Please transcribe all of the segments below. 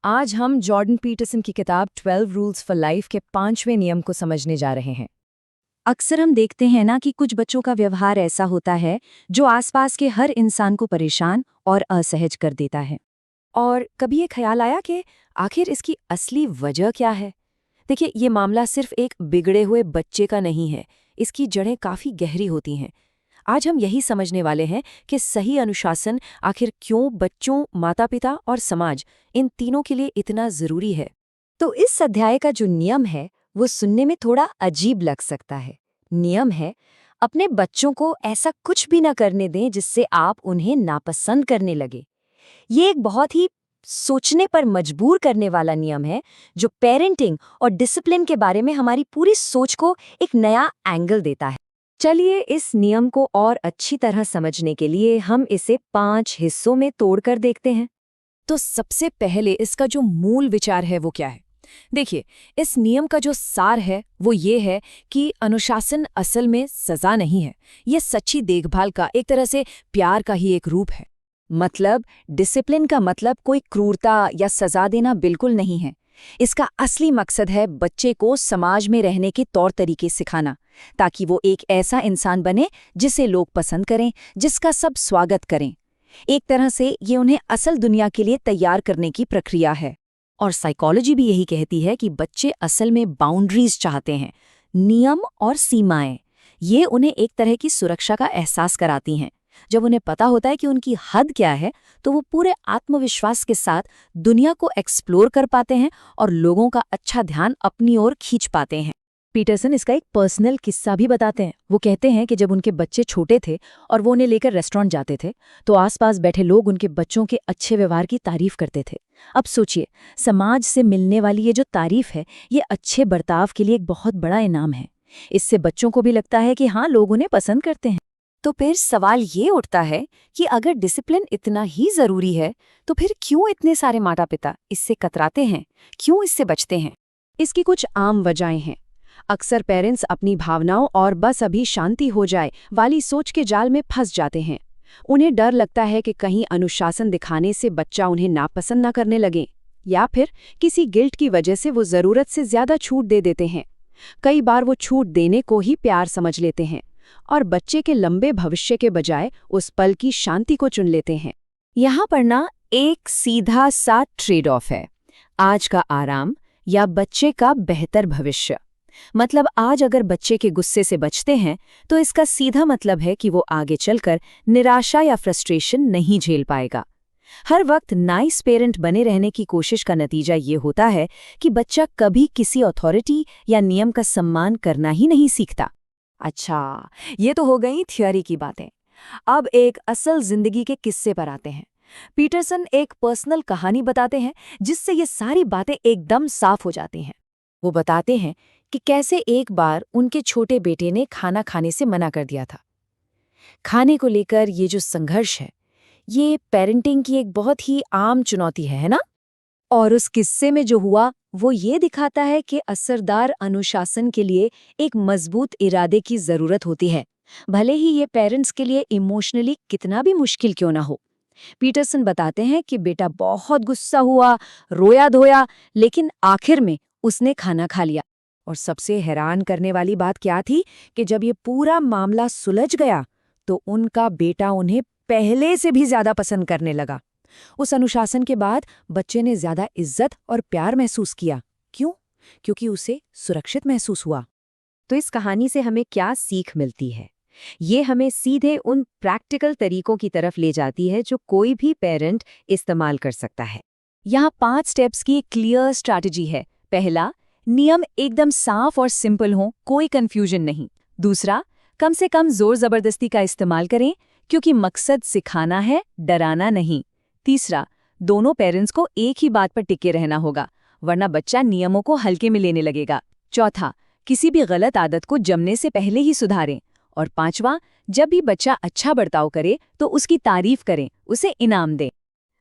आज हम Jordan Peterson की किताब 12 रूल्स फॉर लाइफ के 5वें नियम को समझने जा रहे हैं। अक्सर हम देखते हैं ना कि कुछ बच्चों का व्यवहार ऐसा होता है जो आसपास के हर इंसान को परेशान और असहज कर देता है। और कभी ये ख्याल आया कि आखिर इसकी असली वजह क्या है? देखिए, ये मामला सिर्फ एक बिगड़े हुए बच्चे का नहीं है, इसकी जड़ें काफ़ी गहरी होती हैं। आज हम यही समझने वाले हैं कि सही अनुशासन आखिर क्यों बच्चों, माता-पिता और समाज इन तीनों के लिए इतना ज़रूरी है। तो इस अध्याय का जो नियम है वो सुनने में थोड़ा अजीब लग सकता है। नियम है, अपने बच्चों को ऐसा कुछ भी न करने दें जिससे आप उन्हें नापसंद करने लगे। ये एक बहुत ही सोचने पर मजबूर करने वाला नियम है जो पेरेंटिंग और डिसिप्लिन के बारे में हमारी पूरी सोच को एक नया एंगल देता है। चलिए इस नियम को और अच्छी तरह समझने के लिए हम इसे 5 हिस्सों में तोड़कर देखते हैं। तो सबसे पहले इसका जो मूल विचार है वो क्या है? देखिए, इस नियम का जो सार है वो ये है कि अनुशासन असल में सजा नहीं है, ये सच्ची देखभाल का, एक तरह से प्यार का ही एक रूप है। मतलब डिसिप्लिन का मतलब कोई क्रूरता या सजा देना बिल्कुल नहीं है। इसका असली मकसद है बच्चे को समाज में रहने के तौर तरीके सिखाना, ताकि वो एक ऐसा इंसान बने जिसे लोग पसंद करें, जिसका सब स्वागत करें। एक तरह से ये उन्हें असल दुनिया के लिए तैयार करने की प्रक्रिया है। और साइकोलॉजी भी यही कहती है कि बच्चे असल में बाउंड्रीज चाहते हैं, नियम और सीमाएं। ये उन्हें एक तरह की सुरक्षा का एहसास कराती हैं। जब उन्हें पता होता है कि उनकी हद क्या है, तो वो पूरे आत्मविश्वास के साथ दुनिया को एक्सप्लोर कर पाते हैं और लोगों का अच्छा ध्यान अपनी ओर खींच पाते हैं। पीटरसन इसका एक पर्सनल किस्सा भी बताते हैं। वो कहते हैं कि जब उनके बच्चे छोटे थे और वो उन्हें लेकर रेस्टोरेंट जाते थे, तो आसपास बैठे लोग उनके बच्चों के अच्छे व्यवहार की तारीफ करते थे। अब सोचिए, समाज से मिलने वाली ये जो तारीफ है, ये अच्छे बर्ताव के लिए एक बहुत बड़ा इनाम है। इससे बच्चों को भी लगता है कि हाँ, लोग उन्हें पसंद करते हैं। तो फिर सवाल ये उठता है कि अगर डिसिप्लिन इतना ही जरूरी है, तो फिर क्यों इतने सारे माता पिता इससे कतराते हैं, क्यों इससे बचते हैं? इसकी कुछ आम वजहें हैं। अक्सर पेरेंट्स अपनी भावनाओं और बस अभी शांति हो जाए वाली सोच के जाल में फंस जाते हैं। उन्हें डर लगता है कि कहीं अनुशासन दिखाने से बच्चा उन्हें नापसंद न करने लगे, या फिर किसी गिल्ट की वजह से वो ज़रूरत से ज़्यादा छूट दे देते हैं। कई बार वो छूट देने को ही प्यार समझ लेते हैं और बच्चे के लंबे भविष्य के बजाय उस पल की शांति को चुन लेते हैं। यहाँ पर ना एक सीधा सा ट्रेड ऑफ है, आज का आराम या बच्चे का बेहतर भविष्य। मतलब आज अगर बच्चे के गुस्से से बचते हैं, तो इसका सीधा मतलब है कि वो आगे चलकर निराशा या फ्रस्ट्रेशन नहीं झेल पाएगा। हर वक्त नाइस पेरेंट बने रहने की कोशिश का नतीजा ये होता है कि बच्चा कभी किसी अथॉरिटी या नियम का सम्मान करना ही नहीं सीखता। अच्छा, ये तो हो गई थ्योरी की बातें। अब एक असल जिंदगी के किस्से पर आते हैं। पीटरसन एक पर्सनल कहानी बताते हैं जिससे ये सारी बातें एकदम साफ हो जाती हैं। वो बताते हैं कि कैसे एक बार उनके छोटे बेटे ने खाना खाने से मना कर दिया था। खाने को लेकर ये जो संघर्ष है, ये पेरेंटिंग की एक बहुत ही आम चुनौती है ना? और उस किस्से में जो हुआ वो ये दिखाता है कि असरदार अनुशासन के लिए एक मजबूत इरादे की जरूरत होती है, भले ही ये पेरेंट्स के लिए इमोशनली कितना भी मुश्किल क्यों ना हो। पीटरसन बताते हैं कि बेटा बहुत गुस्सा हुआ, रोया धोया, लेकिन आखिर में उसने खाना खा लिया। और सबसे हैरान करने वाली बात क्या थी कि जब ये पूरा मामला सुलझ गया, तो उनका बेटा उन्हें पहले से भी ज्यादा पसंद करने लगा। उस अनुशासन के बाद बच्चे ने ज्यादा इज्जत और प्यार महसूस किया। क्यों? क्योंकि उसे सुरक्षित महसूस हुआ। तो इस कहानी से हमें क्या सीख मिलती है? ये हमें सीधे उन प्रैक्टिकल तरीकों की तरफ ले जाती है जो कोई भी पेरेंट इस्तेमाल कर सकता है। यहाँ 5 स्टेप्स की एक क्लियर स्ट्रैटेजी है। पहला, नियम एकदम साफ और सिंपल हो, कोई कंफ्यूजन नहीं। दूसरा, कम से कम जोर जबरदस्ती का इस्तेमाल करें, क्योंकि मकसद सिखाना है, डराना नहीं। तीसरा, दोनों पेरेंट्स को एक ही बात पर टिके रहना होगा, वरना बच्चा नियमों को हल्के में लेने लगेगा। चौथा, किसी भी गलत आदत को जमने से पहले ही सुधारें। और पांचवा, जब भी बच्चा अच्छा बर्ताव करे तो उसकी तारीफ करें, उसे इनाम दें।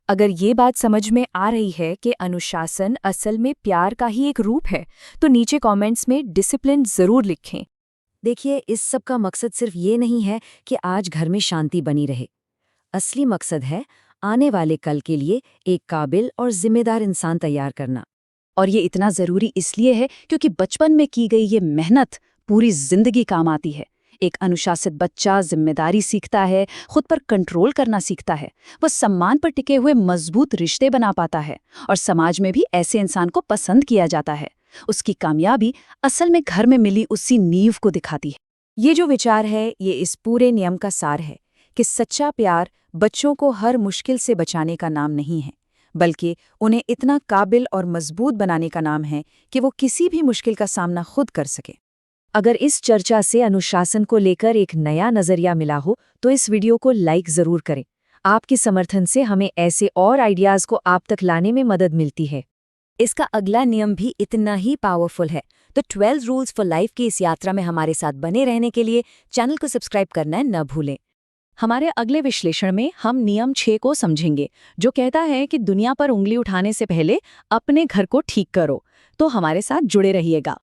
अगर ये बात समझ में आ रही है कि अनुशासन असल में प्यार का ही एक रूप है, तो नीचे कमेंट्स में डिसिप्लिन जरूर लिखें। देखिए, इस सब का मकसद सिर्फ ये नहीं है कि आज घर में शांति बनी रहे। असली मकसद है आने वाले कल के लिए एक काबिल और जिम्मेदार इंसान तैयार करना। और ये इतना ज़रूरी इसलिए है क्योंकि बचपन में की गई ये मेहनत पूरी जिंदगी काम आती है। एक अनुशासित बच्चा जिम्मेदारी सीखता है, खुद पर कंट्रोल करना सीखता है, वो सम्मान पर टिके हुए मजबूत रिश्ते बना पाता है और समाज में भी ऐसे इंसान को पसंद किया जाता है। उसकी कामयाबी असल में घर में मिली उसी नींव को दिखाती है। ये जो विचार है, ये इस पूरे नियम का सार है कि सच्चा प्यार बच्चों को हर मुश्किल से बचाने का नाम नहीं है, बल्कि उन्हें इतना काबिल और मजबूत बनाने का नाम है कि वो किसी भी मुश्किल का सामना खुद कर सके। अगर इस चर्चा से अनुशासन को लेकर एक नया नजरिया मिला हो तो इस वीडियो को लाइक जरूर करें। आपके समर्थन से हमें ऐसे और आइडियाज को आप तक लाने में मदद मिलती है। इसका अगला नियम भी इतना ही पावरफुल है, तो 12 रूल्स फॉर लाइफ की इस यात्रा में हमारे साथ बने रहने के लिए चैनल को सब्सक्राइब करना न भूलें। हमारे अगले विश्लेषण में हम नियम 6 को समझेंगे, जो कहता है कि दुनिया पर उंगली उठाने से पहले अपने घर को ठीक करो। तो हमारे साथ जुड़े रहिएगा।